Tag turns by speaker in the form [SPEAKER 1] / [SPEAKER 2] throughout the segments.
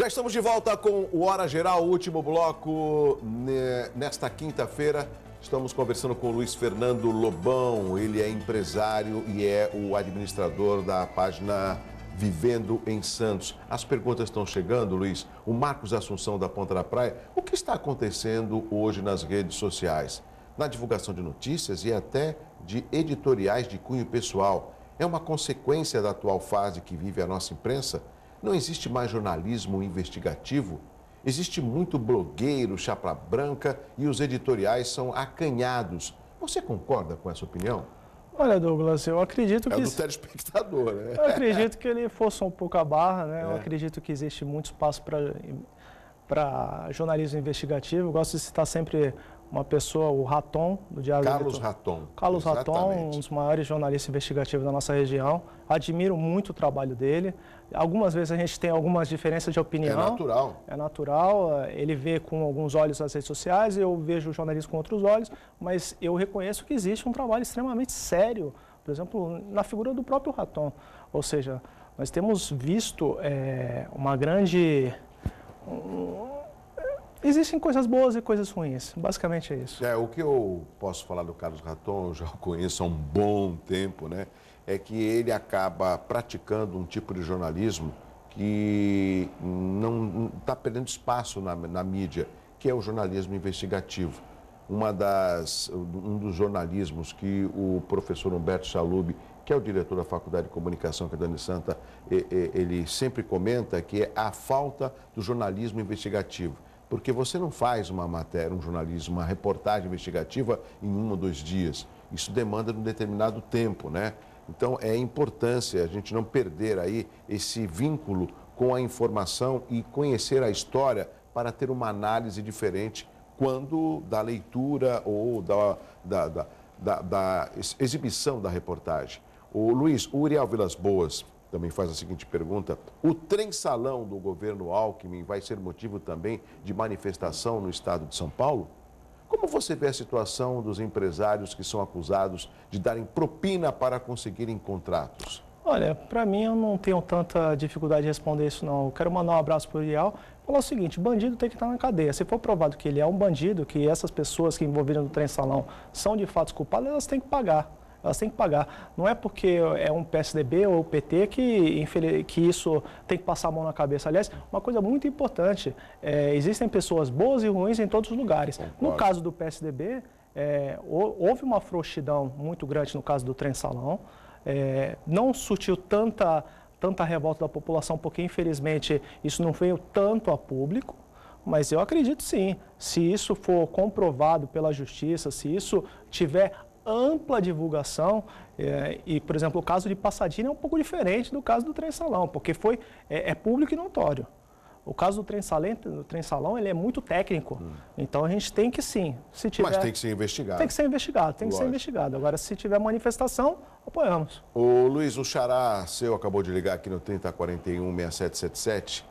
[SPEAKER 1] Já estamos de volta com o Hora Geral, o último bloco. Nesta quinta-feira, estamos conversando com o Luiz Fernando Lobão. Ele é empresário e é o administrador da página Vivendo em Santos. As perguntas estão chegando, Luiz. O Marcos Assunção da Ponta da Praia. O que está acontecendo hoje nas redes sociais? Na divulgação de notícias e até de editoriais de cunho pessoal. É uma consequência da atual fase que vive a nossa imprensa? Não existe mais jornalismo investigativo? Existe muito blogueiro, chapa branca e os editoriais são acanhados. Você concorda com essa opinião?
[SPEAKER 2] Olha, Douglas, eu acredito que...
[SPEAKER 1] É do telespectador, né?
[SPEAKER 2] Eu acredito que ele forçou um pouco a barra, né? Eu acredito que existe muito espaço para jornalismo investigativo. Eu gosto de citar sempre uma pessoa, o Raton, do Diário
[SPEAKER 1] Carlos Raton.
[SPEAKER 2] Carlos Raton, um dos maiores jornalistas investigativos da nossa região. Admiro muito o trabalho dele. Algumas vezes a gente tem algumas diferenças de opinião.
[SPEAKER 1] É natural.
[SPEAKER 2] É natural. Ele vê com alguns olhos as redes sociais, eu vejo o jornalismo com outros olhos, mas eu reconheço que existe um trabalho extremamente sério, por exemplo, na figura do próprio Raton. Ou seja, nós temos visto uma grande... Existem coisas boas e coisas ruins, basicamente é isso.
[SPEAKER 1] O que eu posso falar do Carlos Raton, eu já o conheço há um bom tempo, né? É que ele acaba praticando um tipo de jornalismo que não está perdendo espaço na mídia, que é o jornalismo investigativo. Um dos jornalismos que o professor Humberto Chalub, que é o diretor da Faculdade de Comunicação aqui da Unisanta, ele sempre comenta que é a falta do jornalismo investigativo. Porque você não faz uma matéria, um jornalismo, uma reportagem investigativa em 1 ou 2 dias. Isso demanda um determinado tempo, né? Então, é importância a gente não perder aí esse vínculo com a informação e conhecer a história para ter uma análise diferente quando da leitura ou da exibição da reportagem. O Luiz, o Uriel Vilas Boas também faz a seguinte pergunta: o trem-salão do governo Alckmin vai ser motivo também de manifestação no estado de São Paulo? Como você vê a situação dos empresários que são acusados de darem propina para conseguirem contratos?
[SPEAKER 2] Olha, para mim eu não tenho tanta dificuldade de responder isso não. Eu quero mandar um abraço para o Uriel e falar o seguinte: bandido tem que estar na cadeia. Se for provado que ele é um bandido, que essas pessoas que envolveram no trem-salão são de fato culpadas, elas têm que pagar. Elas têm que pagar. Não é porque é um PSDB ou PT que isso tem que passar a mão na cabeça. Aliás, uma coisa muito importante, existem pessoas boas e ruins em todos os lugares.
[SPEAKER 1] Concordo.
[SPEAKER 2] No caso do PSDB, houve uma frouxidão muito grande no caso do trem-salão. Não surtiu tanta revolta da população, porque infelizmente isso não veio tanto a público. Mas eu acredito sim, se isso for comprovado pela justiça, se isso tiver ampla divulgação, e, por exemplo, o caso de Passadina é um pouco diferente do caso do trem-salão, porque é público e notório. O caso do trem-salão, ele é muito técnico, então a gente tem que sim, se tiver...
[SPEAKER 1] Mas tem que ser investigado.
[SPEAKER 2] Tem que ser investigado, Agora, se tiver manifestação, apoiamos.
[SPEAKER 1] O Luiz, o xará seu acabou de ligar aqui no 3041-6777.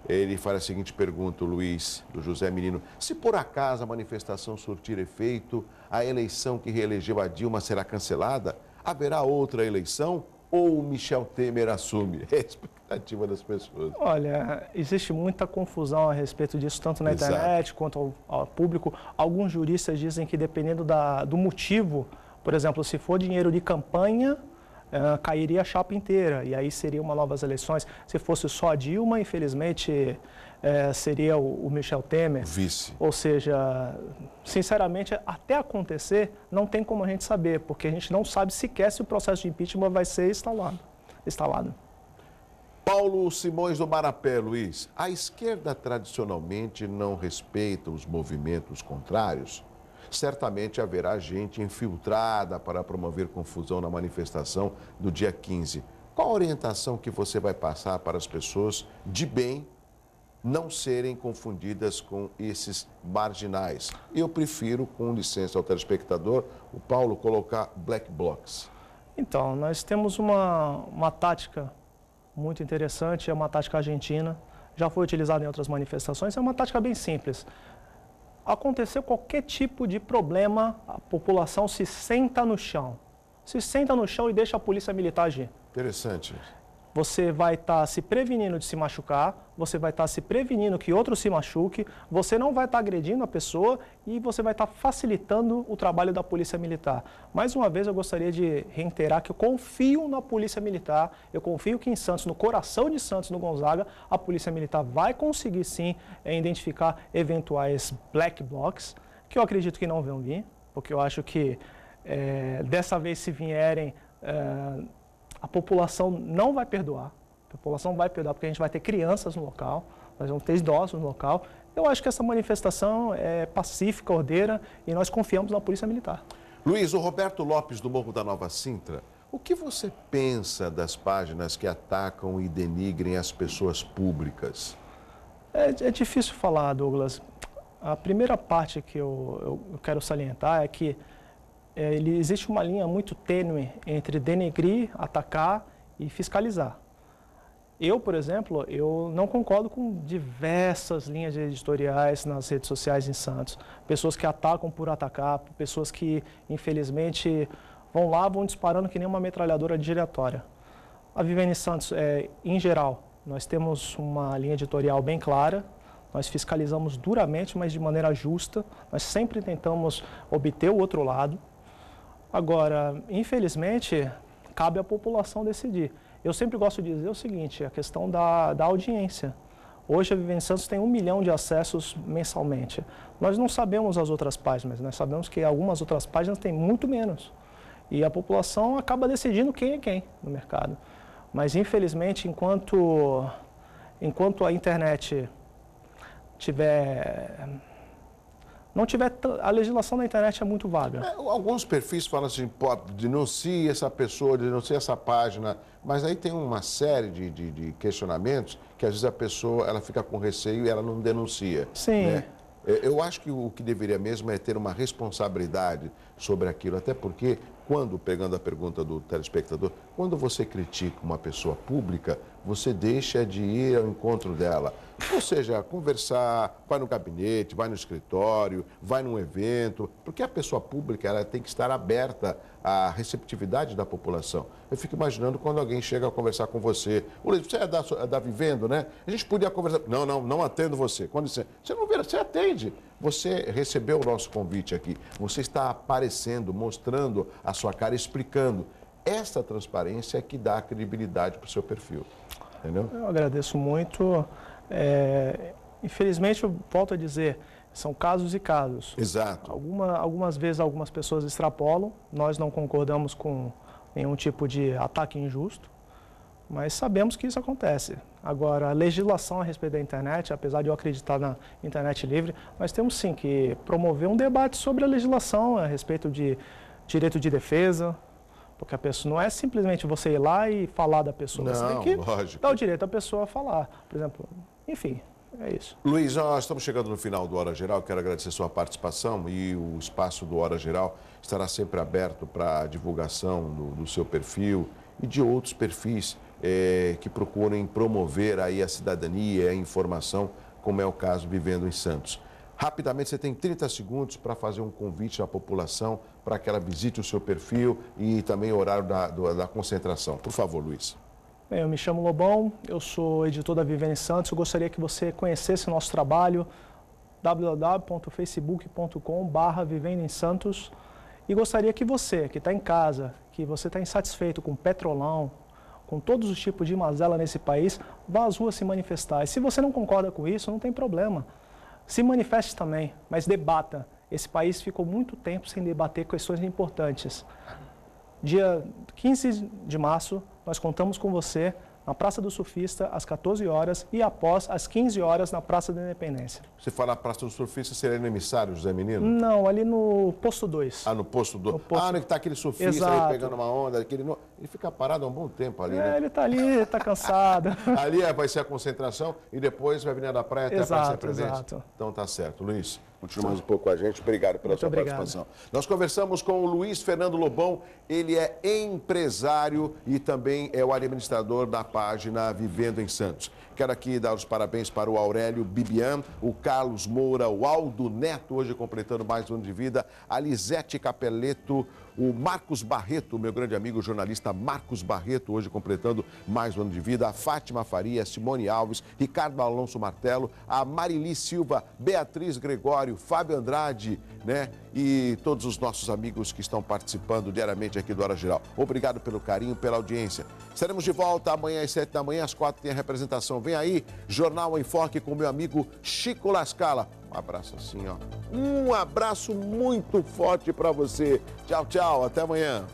[SPEAKER 1] Ele faz a seguinte pergunta, Luiz, do José Menino: se por acaso a manifestação surtir efeito, a eleição que reelegeu a Dilma será cancelada? Haverá outra eleição ou o Michel Temer assume? É a expectativa das pessoas.
[SPEAKER 2] Olha, existe muita confusão a respeito disso, tanto na internet quanto ao público. Alguns juristas dizem que dependendo do motivo, por exemplo, se for dinheiro de campanha, cairia a chapa inteira, e aí seria uma novas eleições. Se fosse só a Dilma, infelizmente, seria o Michel Temer.
[SPEAKER 1] Vice.
[SPEAKER 2] Ou seja, sinceramente, até acontecer, não tem como a gente saber, porque a gente não sabe sequer se o processo de impeachment vai ser instalado.
[SPEAKER 1] Paulo Simões do Marapé, Luiz. A esquerda tradicionalmente não respeita os movimentos contrários? Certamente haverá gente infiltrada para promover confusão na manifestação do dia 15. Qual a orientação que você vai passar para as pessoas de bem não serem confundidas com esses marginais? Eu prefiro, com licença ao telespectador, o Paulo colocar black blocs.
[SPEAKER 2] Então, nós temos uma tática muito interessante, é uma tática argentina, já foi utilizada em outras manifestações, é uma tática bem simples. Aconteceu qualquer tipo de problema, a população se senta no chão. Se senta no chão e deixa a polícia militar agir.
[SPEAKER 1] Interessante.
[SPEAKER 2] você vai estar se prevenindo de se machucar, você vai estar se prevenindo que outro se machuque, você não vai estar agredindo a pessoa e você vai estar facilitando o trabalho da Polícia Militar. Mais uma vez, eu gostaria de reiterar que eu confio na Polícia Militar, eu confio que em Santos, no coração de Santos, no Gonzaga, a Polícia Militar vai conseguir sim identificar eventuais black blocs, que eu acredito que não vão vir, porque eu acho que dessa vez, se vierem, a população não vai perdoar. A população vai perdoar porque a gente vai ter crianças no local, nós vamos ter idosos no local. Eu acho que essa manifestação é pacífica, ordeira, e nós confiamos na Polícia Militar.
[SPEAKER 1] Luiz, o Roberto Lopes do Morro da Nova Sintra, o que você pensa das páginas que atacam e denigrem as pessoas públicas?
[SPEAKER 2] É difícil falar, Douglas. A primeira parte que eu quero salientar é que existe uma linha muito tênue entre denegrir, atacar e fiscalizar. Eu, por exemplo, eu não concordo com diversas linhas editoriais nas redes sociais em Santos. Pessoas que atacam por atacar, pessoas que, infelizmente, vão disparando que nem uma metralhadora giratória. A Vivendo em Santos, em geral, nós temos uma linha editorial bem clara, nós fiscalizamos duramente, mas de maneira justa, nós sempre tentamos obter o outro lado. Agora, infelizmente, cabe à população decidir. Eu sempre gosto de dizer o seguinte, a questão da audiência. Hoje a Vivendo em Santos tem 1 milhão de acessos mensalmente. Nós não sabemos as outras páginas, nós sabemos que algumas outras páginas têm muito menos. E a população acaba decidindo quem é quem no mercado. Mas, infelizmente, enquanto a internet a legislação da internet é muito vaga.
[SPEAKER 1] Alguns perfis falam assim, denuncie essa pessoa, denuncie essa página, mas aí tem uma série de questionamentos que às vezes a pessoa ela fica com receio e ela não denuncia.
[SPEAKER 2] Sim.
[SPEAKER 1] Né? Eu acho que o que deveria mesmo é ter uma responsabilidade sobre aquilo, até porque, pegando a pergunta do telespectador, quando você critica uma pessoa pública, você deixa de ir ao encontro dela. Ou seja, conversar, vai no gabinete, vai no escritório, vai num evento, porque a pessoa pública ela tem que estar aberta à receptividade da população. Eu fico imaginando quando alguém chega a conversar com você. Luiz, você é da Vivendo, né? A gente podia conversar. Não atendo você. Quando você não vira, você atende. Você recebeu o nosso convite aqui. Você está aparecendo, mostrando a sua cara, explicando. Essa transparência é que dá credibilidade para o seu perfil. Entendeu?
[SPEAKER 2] Eu agradeço muito. Infelizmente, eu volto a dizer, são casos e casos.
[SPEAKER 1] Exato.
[SPEAKER 2] Algumas vezes, algumas pessoas extrapolam. Nós não concordamos com nenhum tipo de ataque injusto, mas sabemos que isso acontece. Agora, a legislação a respeito da internet, apesar de eu acreditar na internet livre, nós temos sim que promover um debate sobre a legislação a respeito de direito de defesa, porque a pessoa não é simplesmente você ir lá e falar da pessoa,
[SPEAKER 1] não,
[SPEAKER 2] você tem que
[SPEAKER 1] lógico.
[SPEAKER 2] dar o direito à pessoa a falar. Por exemplo, enfim, é isso.
[SPEAKER 1] Luiz, nós estamos chegando no final do Hora Geral, quero agradecer a sua participação e o espaço do Hora Geral estará sempre aberto para a divulgação do seu perfil e de outros perfis que procurem promover aí a cidadania, a informação, como é o caso Vivendo em Santos. Rapidamente, você tem 30 segundos para fazer um convite à população para que ela visite o seu perfil e também o horário da concentração. Por favor, Luiz.
[SPEAKER 2] Bem, eu me chamo Lobão, eu sou editor da Vivendo em Santos. Eu gostaria que você conhecesse o nosso trabalho, www.facebook.com/Vivendo em Santos. E gostaria que você, que está em casa, que você está insatisfeito com o petrolão, com todos os tipos de mazela nesse país, vá às ruas se manifestar. E se você não concorda com isso, não tem problema. Se manifeste também, mas debata. Esse país ficou muito tempo sem debater questões importantes. Dia 15 de março, nós contamos com você na Praça do Surfista, às 14 horas, e após, às 15 horas, na Praça da Independência.
[SPEAKER 1] Você fala Praça do Surfista, seria no emissário, José Menino?
[SPEAKER 2] Não, ali no Posto 2.
[SPEAKER 1] Ah, no Posto 2. Onde está aquele surfista
[SPEAKER 2] Exato.
[SPEAKER 1] aí pegando uma onda, ele fica parado há um bom tempo ali, né?
[SPEAKER 2] Ele está ali, está cansado.
[SPEAKER 1] Ali vai ser a concentração e depois vai vir da praia até a Praça da Independência.
[SPEAKER 2] Exato.
[SPEAKER 1] Então tá certo. Luiz, continua mais um pouco com a gente. Obrigado pela sua participação. Nós conversamos com o Luiz Fernando Lobão. Ele é empresário e também é o administrador da página Vivendo em Santos. Quero aqui dar os parabéns para o Aurélio Bibian, o Carlos Moura, o Aldo Neto, hoje completando mais um ano de vida, a Lisete Capeleto, o Marcos Barreto, meu grande amigo jornalista Marcos Barreto, hoje completando mais um ano de vida, a Fátima Faria, Simone Alves, Ricardo Alonso Martelo, a Marili Silva, Beatriz Gregório, Fábio Andrade, né? E todos os nossos amigos que estão participando diariamente aqui do Hora Geral. Obrigado pelo carinho, pela audiência. Estaremos de volta amanhã às 7 da manhã, às 4 tem a representação. Vem aí, Jornal em Foque com meu amigo Chico Lascala. Um abraço assim, ó. Um abraço muito forte para você. Tchau, tchau. Até amanhã.